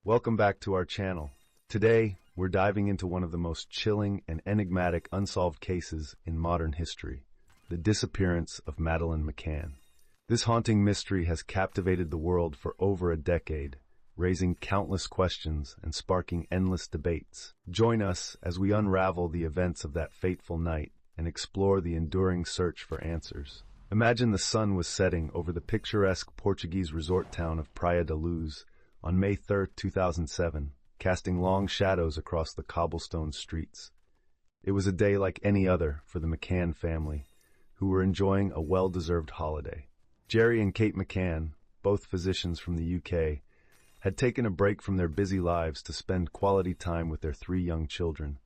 Welcome back to our channel. Today, we're diving into one of the most chilling and enigmatic unsolved cases in modern history, the disappearance of Madeleine McCann. This haunting mystery has captivated the world for over a decade, raising countless questions and sparking endless debates. Join us as we unravel the events of that fateful night and explore the enduring search for answers. Imagine the sun was setting over the picturesque Portuguese resort town of Praia da Luz on May 3, 2007, casting long shadows across the cobblestone streets. It was a day like any other for the McCann family, who were enjoying a well-deserved holiday. Gerry and Kate McCann, both physicians from the UK, had taken a break from their busy lives to spend quality time with their three young children,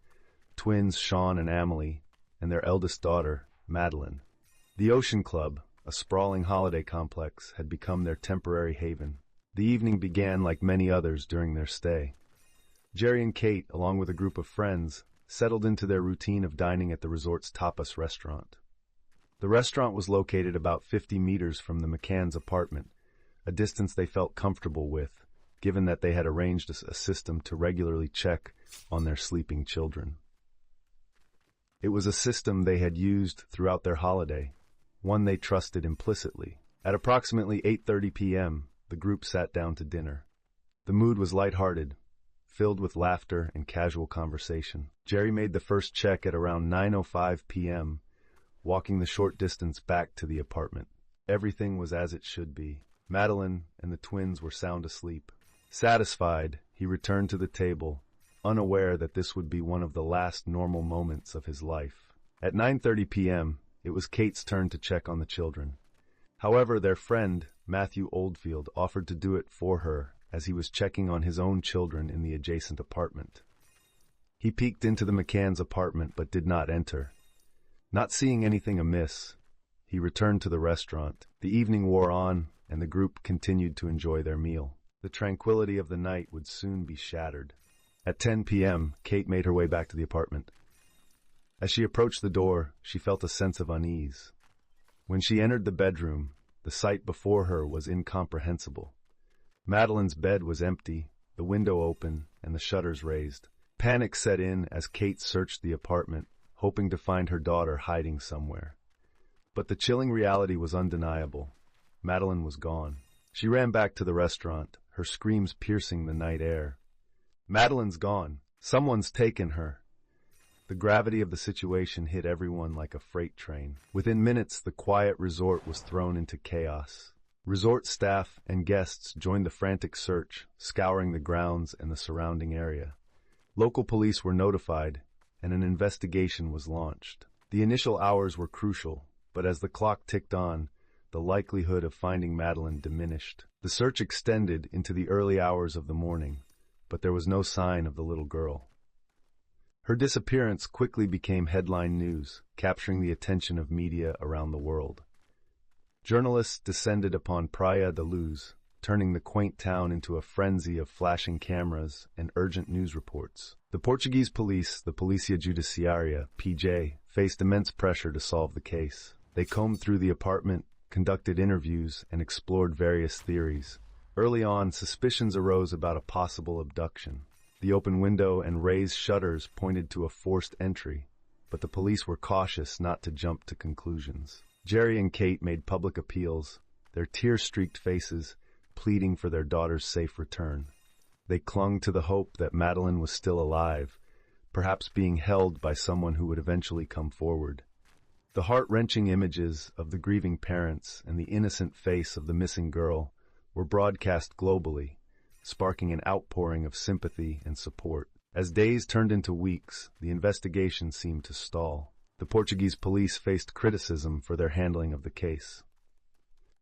twins Sean and Amelie, and their eldest daughter, Madeleine. The Ocean Club, a sprawling holiday complex, had become their temporary haven. The evening began like many others during their stay. Gerry and Kate, along with a group of friends, settled into their routine of dining at the resort's tapas restaurant. The restaurant was located about 50 meters from the McCann's apartment, a distance they felt comfortable with, given that they had arranged a system to regularly check on their sleeping children. It was a system they had used throughout their holiday, one they trusted implicitly. At approximately 8:30 p.m., the group sat down to dinner. The mood was lighthearted, filled with laughter and casual conversation. Gerry made the first check at around 9:05 p.m., walking the short distance back to the apartment. Everything was as it should be. Madeleine and the twins were sound asleep. Satisfied, he returned to the table, unaware that this would be one of the last normal moments of his life. At 9:30 p.m., it was Kate's turn to check on the children. However, their friend, Matthew Oldfield, offered to do it for her as he was checking on his own children in the adjacent apartment. He peeked into the McCann's apartment but did not enter. Not seeing anything amiss, he returned to the restaurant. The evening wore on, and the group continued to enjoy their meal. The tranquility of the night would soon be shattered. At 10 p.m., Kate made her way back to the apartment. As she approached the door, she felt a sense of unease. When she entered the bedroom, the sight before her was incomprehensible. Madeleine's bed was empty, the window open, and the shutters raised. Panic set in as Kate searched the apartment, hoping to find her daughter hiding somewhere. But the chilling reality was undeniable. Madeleine was gone. She ran back to the restaurant, her screams piercing the night air. "Madeleine's gone. Someone's taken her." The gravity of the situation hit everyone like a freight train. Within minutes, the quiet resort was thrown into chaos. Resort staff and guests joined the frantic search, scouring the grounds and the surrounding area. Local police were notified, and an investigation was launched. The initial hours were crucial, but as the clock ticked on, the likelihood of finding Madeleine diminished. The search extended into the early hours of the morning, but there was no sign of the little girl. Her disappearance quickly became headline news, capturing the attention of media around the world. Journalists descended upon Praia da Luz, turning the quaint town into a frenzy of flashing cameras and urgent news reports. The Portuguese police, the Polícia Judiciária, PJ, faced immense pressure to solve the case. They combed through the apartment, conducted interviews, and explored various theories. Early on, suspicions arose about a possible abduction. The open window and raised shutters pointed to a forced entry, but the police were cautious not to jump to conclusions. Gerry and Kate made public appeals, their tear-streaked faces pleading for their daughter's safe return. They clung to the hope that Madeleine was still alive, perhaps being held by someone who would eventually come forward. The heart-wrenching images of the grieving parents and the innocent face of the missing girl were broadcast globally, sparking an outpouring of sympathy and support. As days turned into weeks, the investigation seemed to stall. The Portuguese police faced criticism for their handling of the case.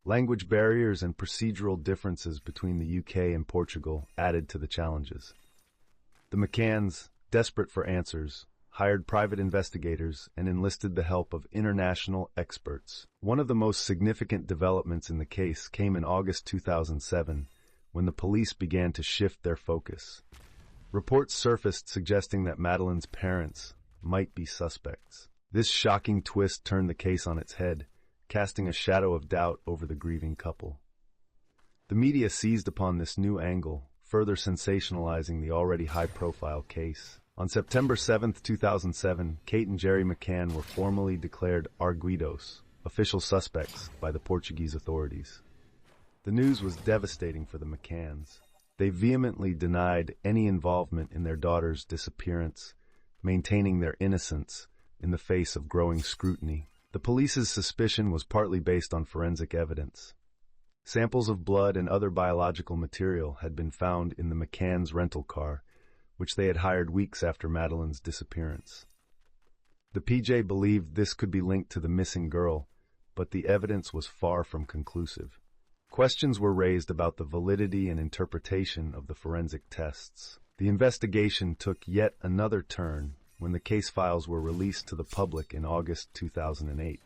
Language barriers and procedural differences between the UK and Portugal added to the challenges. The McCanns, desperate for answers, hired private investigators and enlisted the help of international experts. One of the most significant developments in the case came in August 2007, when the police began to shift their focus. Reports surfaced suggesting that Madeleine's parents might be suspects. This shocking twist turned the case on its head, casting a shadow of doubt over the grieving couple. The media seized upon this new angle, further sensationalizing the already high-profile case. On September 7, 2007, Kate and Gerry McCann were formally declared arguidos, official suspects, by the Portuguese authorities. The news was devastating for the McCanns. They vehemently denied any involvement in their daughter's disappearance, maintaining their innocence in the face of growing scrutiny. The police's suspicion was partly based on forensic evidence. Samples of blood and other biological material had been found in the McCanns' rental car, which they had hired weeks after Madeleine's disappearance. The PJ believed this could be linked to the missing girl, but the evidence was far from conclusive. Questions were raised about the validity and interpretation of the forensic tests. The investigation took yet another turn when the case files were released to the public in August 2008.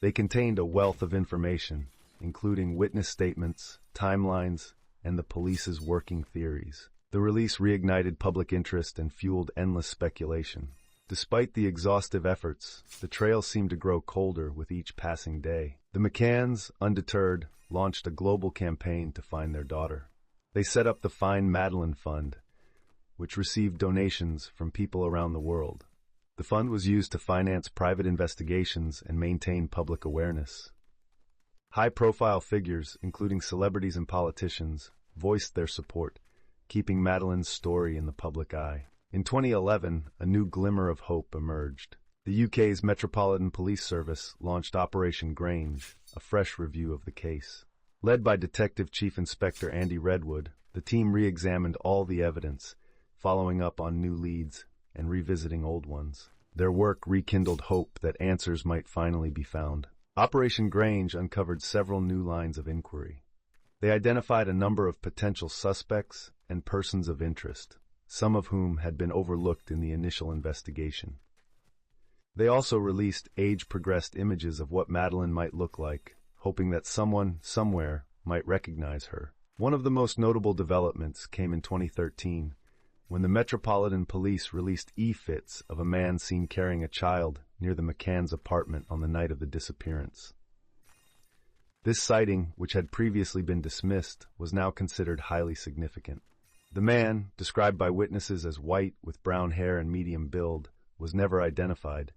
They contained a wealth of information, including witness statements, timelines, and the police's working theories. The release reignited public interest and fueled endless speculation. Despite the exhaustive efforts, the trail seemed to grow colder with each passing day. The McCanns, undeterred, launched a global campaign to find their daughter. They set up the Find Madeleine Fund, which received donations from people around the world. The fund was used to finance private investigations and maintain public awareness. High-profile figures, including celebrities and politicians, voiced their support, keeping Madeleine's story in the public eye. In 2011, a new glimmer of hope emerged. The UK's Metropolitan Police Service launched Operation Grange, a fresh review of the case. Led by Detective Chief Inspector Andy Redwood, the team re-examined all the evidence, following up on new leads and revisiting old ones. Their work rekindled hope that answers might finally be found. Operation Grange uncovered several new lines of inquiry. They identified a number of potential suspects and persons of interest, some of whom had been overlooked in the initial investigation. They also released age-progressed images of what Madeleine might look like, hoping that someone, somewhere, might recognize her. One of the most notable developments came in 2013, when the Metropolitan Police released e-fits of a man seen carrying a child near the McCann's apartment on the night of the disappearance. This sighting, which had previously been dismissed, was now considered highly significant. The man, described by witnesses as white with brown hair and medium build, was never identified,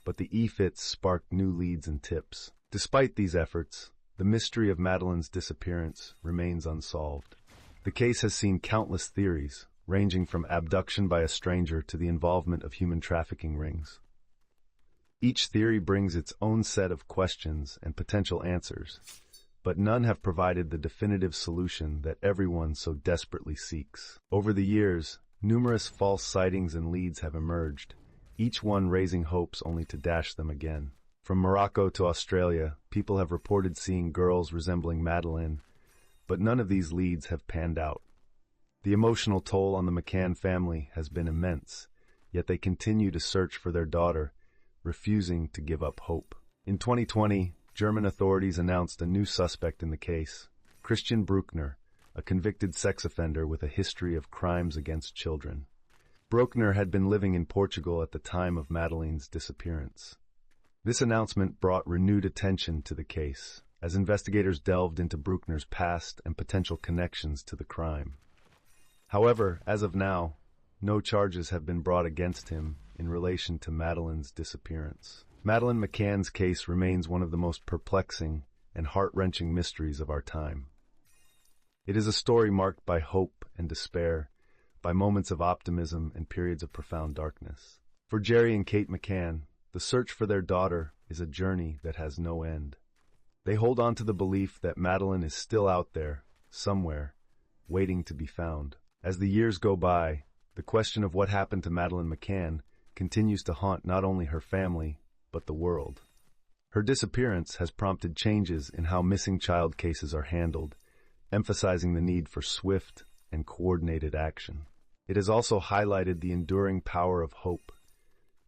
but the e-fits sparked new leads and tips. Despite these efforts, the mystery of Madeleine's disappearance remains unsolved. The case has seen countless theories, ranging from abduction by a stranger to the involvement of human trafficking rings. Each theory brings its own set of questions and potential answers, but none have provided the definitive solution that everyone so desperately seeks. Over the years, numerous false sightings and leads have emerged, each one raising hopes only to dash them again. From Morocco to Australia, people have reported seeing girls resembling Madeleine, but none of these leads have panned out. The emotional toll on the McCann family has been immense, yet they continue to search for their daughter, refusing to give up hope. In 2020, German authorities announced a new suspect in the case, Christian Bruckner, a convicted sex offender with a history of crimes against children. Bruckner had been living in Portugal at the time of Madeleine's disappearance. This announcement brought renewed attention to the case, as investigators delved into Bruckner's past and potential connections to the crime. However, as of now, no charges have been brought against him in relation to Madeleine's disappearance. Madeleine McCann's case remains one of the most perplexing and heart-wrenching mysteries of our time. It is a story marked by hope and despair, by moments of optimism and periods of profound darkness. For Gerry and Kate McCann, the search for their daughter is a journey that has no end. They hold on to the belief that Madeleine is still out there, somewhere, waiting to be found. As the years go by, the question of what happened to Madeleine McCann continues to haunt not only her family, but the world. Her disappearance has prompted changes in how missing child cases are handled, emphasizing the need for swift and coordinated action. It has also highlighted the enduring power of hope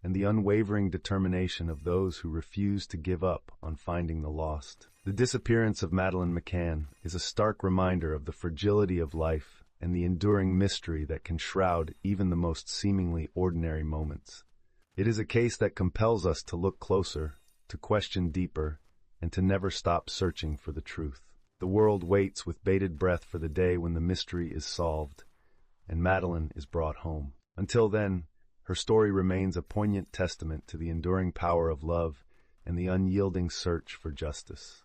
and the unwavering determination of those who refuse to give up on finding the lost. The disappearance of Madeleine McCann is a stark reminder of the fragility of life and the enduring mystery that can shroud even the most seemingly ordinary moments. It is a case that compels us to look closer, to question deeper, and to never stop searching for the truth. The world waits with bated breath for the day when the mystery is solved and Madeleine is brought home. Until then, her story remains a poignant testament to the enduring power of love and the unyielding search for justice.